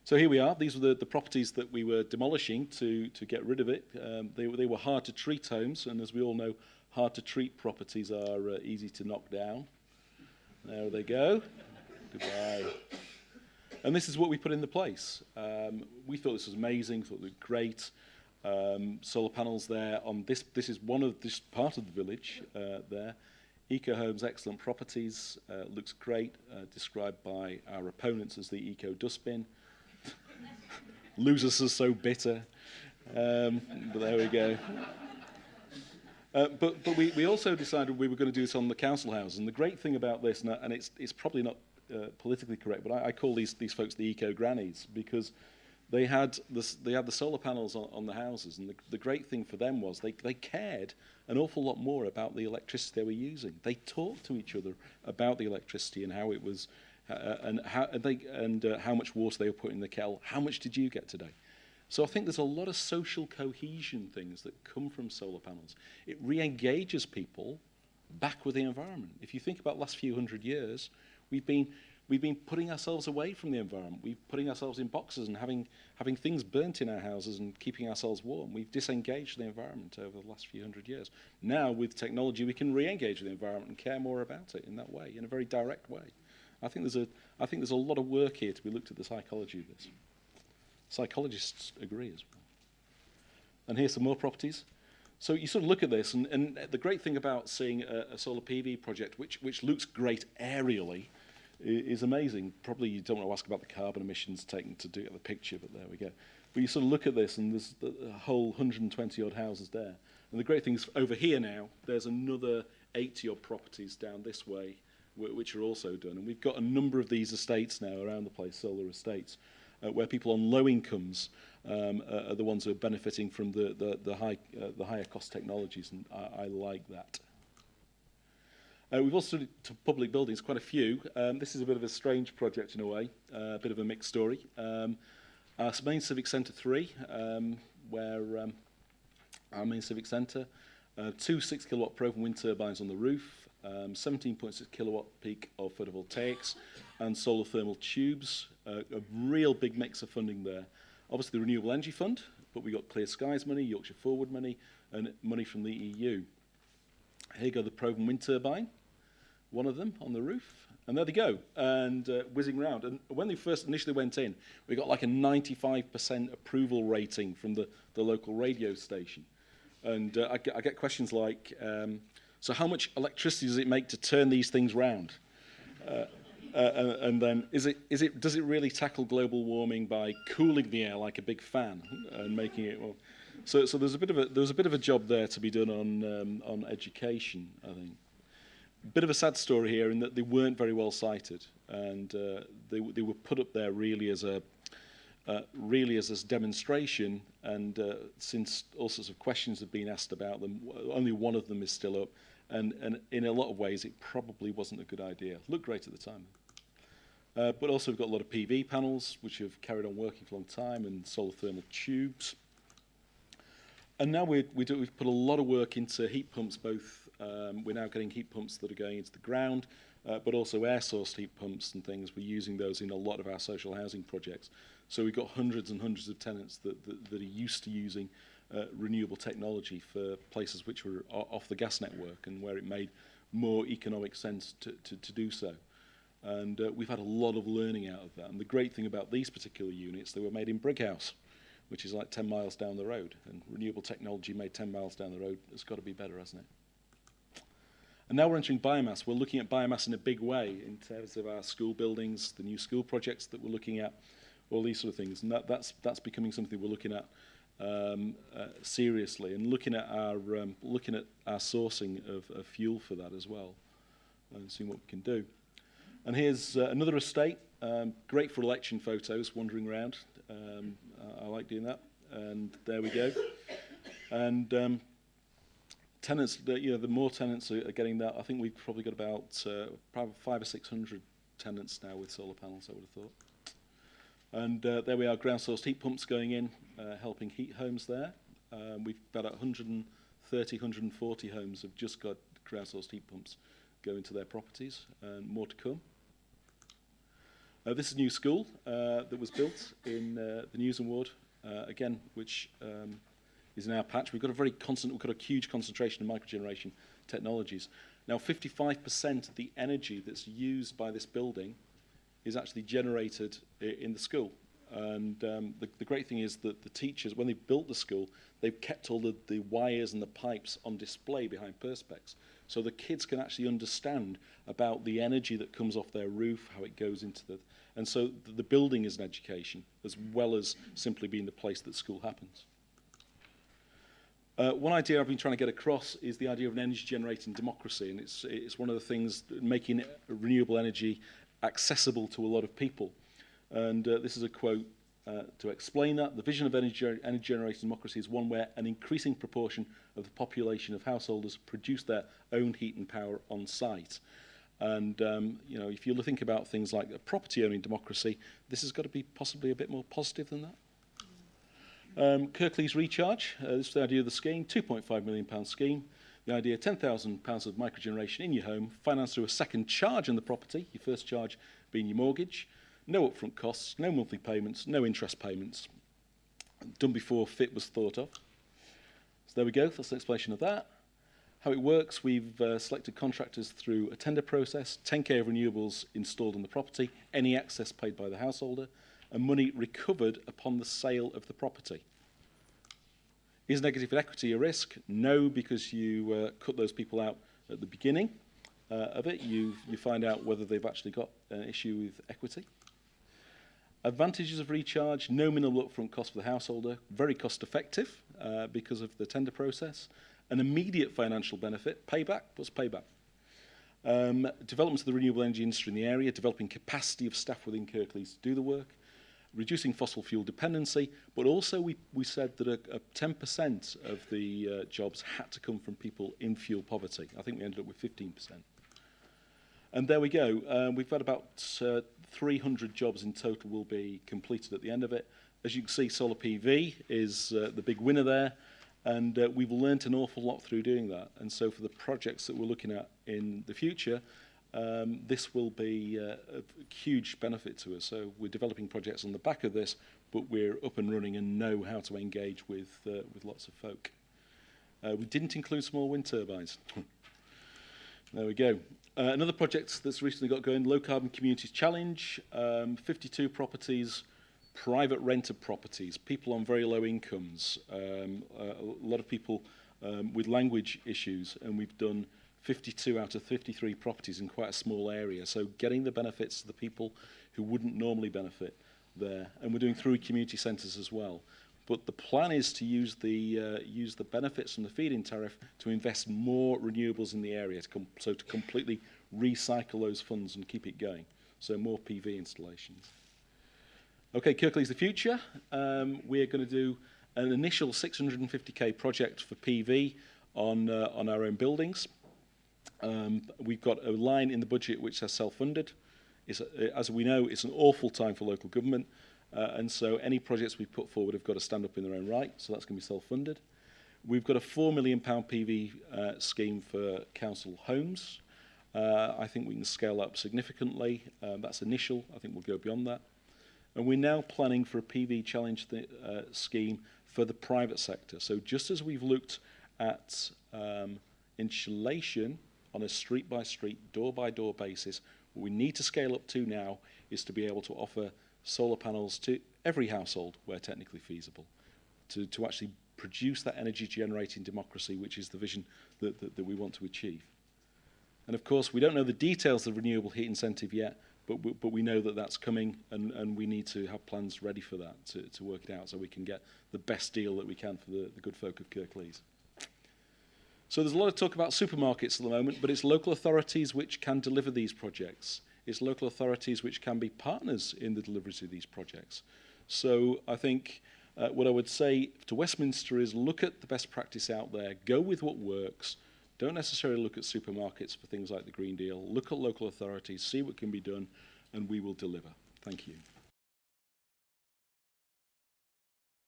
So here we are. These were the properties that we were demolishing to get rid of it. They were hard to treat homes, and as we all know, hard to treat properties are easy to knock down. There they go. Goodbye. And this is what we put into place. We thought this was amazing, thought it looked great. Solar panels there on this is this part of the village there. Eco Homes, excellent properties, looks great, described by our opponents as the eco dustbin. Losers are so bitter, but there we go. But we also decided we were going to do this on the council house, and the great thing about this, and it's probably not politically correct, but I call these folks the eco grannies, because they had the solar panels on the houses, and the great thing for them was they cared an awful lot more about the electricity they were using. They talked to each other about the electricity and how it was, and how much water they were putting in the kettle. How much did you get today? So I think there's a lot of social cohesion things that come from solar panels. It re-engages people back with the environment. If you think about the last few hundred years, we've been putting ourselves away from the environment. We're putting ourselves in boxes and having things burnt in our houses and keeping ourselves warm. We've disengaged the environment over the last few hundred years. Now, with technology, we can re-engage the environment and care more about it in that way, in a very direct way. I think there's a lot of work here to be looked at the psychology of this. Psychologists agree as well. And here's some more properties. So you sort of look at this, and the great thing about seeing a solar PV project, which looks great aerially, is amazing. Probably you don't want to ask about the carbon emissions taken to do the picture, but there we go. But you sort of look at this, and there's a whole 120 odd houses there. And the great thing is over here now, there's another 80 odd properties down this way, which are also done. And we've got a number of these estates now around the place, solar estates, where people on low incomes are the ones who are benefiting from the higher cost technologies, and I like that. We've also done to public buildings, quite a few. This is a bit of a strange project in a way, a bit of a mixed story. Our main Civic Centre 3, where our main Civic Centre, 2 6-kilowatt Proven wind turbines on the roof, 17.6 kilowatt peak of photovoltaics, and solar thermal tubes. A real big mix of funding there. Obviously the Renewable Energy Fund, but we got Clear Skies money, Yorkshire Forward money, and money from the EU. Here go the Proven wind turbine, one of them on the roof, and there they go, and whizzing round. And when they first initially went in, we got like a 95% approval rating from the local radio station. And I get questions like, so how much electricity does it make to turn these things round? And then does it really tackle global warming by cooling the air like a big fan and making it, well, so there's a bit of a job there to be done on education, I think. A bit of a sad story here in that they weren't very well sited, and they were put up there really as a demonstration, and since all sorts of questions have been asked about them, only one of them is still up, and in a lot of ways it probably wasn't a good idea. Looked great at the time. But also we've got a lot of PV panels which have carried on working for a long time, and solar thermal tubes. And now we've put a lot of work into heat pumps, both we're now getting heat pumps that are going into the ground, but also air source heat pumps and things. We're using those in a lot of our social housing projects. So we've got hundreds and hundreds of tenants that are used to using renewable technology for places which were off the gas network and where it made more economic sense to do so. And we've had a lot of learning out of that. And the great thing about these particular units, they were made in Brighouse, which is like 10 miles down the road. And renewable technology made 10 miles down the road has got to be better, hasn't it? And now we're entering biomass. We're looking at biomass in a big way in terms of our school buildings, the new school projects that we're looking at, all these sort of things. And that's becoming something we're looking at seriously, and looking at our sourcing of fuel for that as well, and seeing what we can do. And here's another estate, great for election photos, wandering around. I like doing that. And there we go. And tenants, the more tenants are getting that. I think we've probably got about probably 500 or 600 tenants now with solar panels, I would have thought. And there we are, ground source heat pumps going in, helping heat homes there. We've got 130, 140 homes have just got ground source heat pumps going to their properties, and more to come. This is a new school that was built in the Newsham ward, again, which is in our patch. We've got a huge concentration of microgeneration technologies. Now, 55% of the energy that's used by this building is actually generated in the school. And the great thing is that the teachers, when they built the school, they've kept all the wires and the pipes on display behind perspex. So the kids can actually understand about the energy that comes off their roof, how it goes into the... And so the building is an education, as well as simply being the place that school happens. One idea I've been trying to get across is the idea of an energy-generating democracy, and it's one of the things making renewable energy accessible to a lot of people. And this is a quote to explain that. The vision of energy-generating democracy is one where an increasing proportion of the population of householders produce their own heat and power on site. And you know, if you think about things like a property-owning democracy, this has got to be possibly a bit more positive than that. Kirklees Recharge, this is the idea of the scheme, £2.5 million scheme. The idea, £10,000 of microgeneration in your home, financed through a second charge on the property, your first charge being your mortgage. No upfront costs, no monthly payments, no interest payments. Done before FIT was thought of. So there we go, that's an explanation of that. How it works, we've selected contractors through a tender process, 10k of renewables installed on the property, any excess paid by the householder, and money recovered upon the sale of the property. Is negative equity a risk? No, because you cut those people out at the beginning of it. You find out whether they've actually got an issue with equity. Advantages of recharge, no minimal upfront cost for the householder, very cost effective because of the tender process. An immediate financial benefit, payback, what's payback? Development of the renewable energy industry in the area, developing capacity of staff within Kirklees to do the work, reducing fossil fuel dependency, but also we said that a 10% of the jobs had to come from people in fuel poverty. I think we ended up with 15%. And there we go. We've had about 300 jobs in total will be completed at the end of it. As you can see, solar PV is the big winner there, and we've learnt an awful lot through doing that. And so for the projects that we're looking at in the future, this will be a huge benefit to us. So we're developing projects on the back of this, but we're up and running and know how to engage with lots of folk. We didn't include small wind turbines. There we go. Another project that's recently got going, Low Carbon Communities Challenge, 52 properties, private rented properties, people on very low incomes, a lot of people with language issues, and we've done 52 out of 53 properties in quite a small area. So getting the benefits to the people who wouldn't normally benefit there. And we're doing through community centres as well. But the plan is to use the benefits from the feed-in tariff to invest more renewables in the area, to completely recycle those funds and keep it going. So more PV installations. Okay, Kirklees the future. We're going to do an initial 650k project for PV on our own buildings. We've got a line in the budget which says self-funded. As we know, it's an awful time for local government. And so any projects we put forward have got to stand up in their own right, so that's going to be self-funded. We've got a £4 million PV scheme for council homes. I think we can scale up significantly. That's initial. I think we'll go beyond that. And we're now planning for a PV challenge scheme for the private sector. So just as we've looked at insulation on a street-by-street, door-by-door basis, what we need to scale up to now is to be able to offer solar panels to every household where technically feasible, to actually produce that energy generating democracy, which is the vision that we want to achieve. And of course, we don't know the details of the renewable heat incentive yet, but we know that that's coming, and we need to have plans ready for that to work it out so we can get the best deal that we can for the good folk of Kirklees. So there's a lot of talk about supermarkets at the moment, but it's local authorities which can deliver these projects. It's local authorities which can be partners in the delivery of these projects. So I think what I would say to Westminster is look at the best practice out there, go with what works, don't necessarily look at supermarkets for things like the Green Deal, look at local authorities, see what can be done, and we will deliver. Thank you.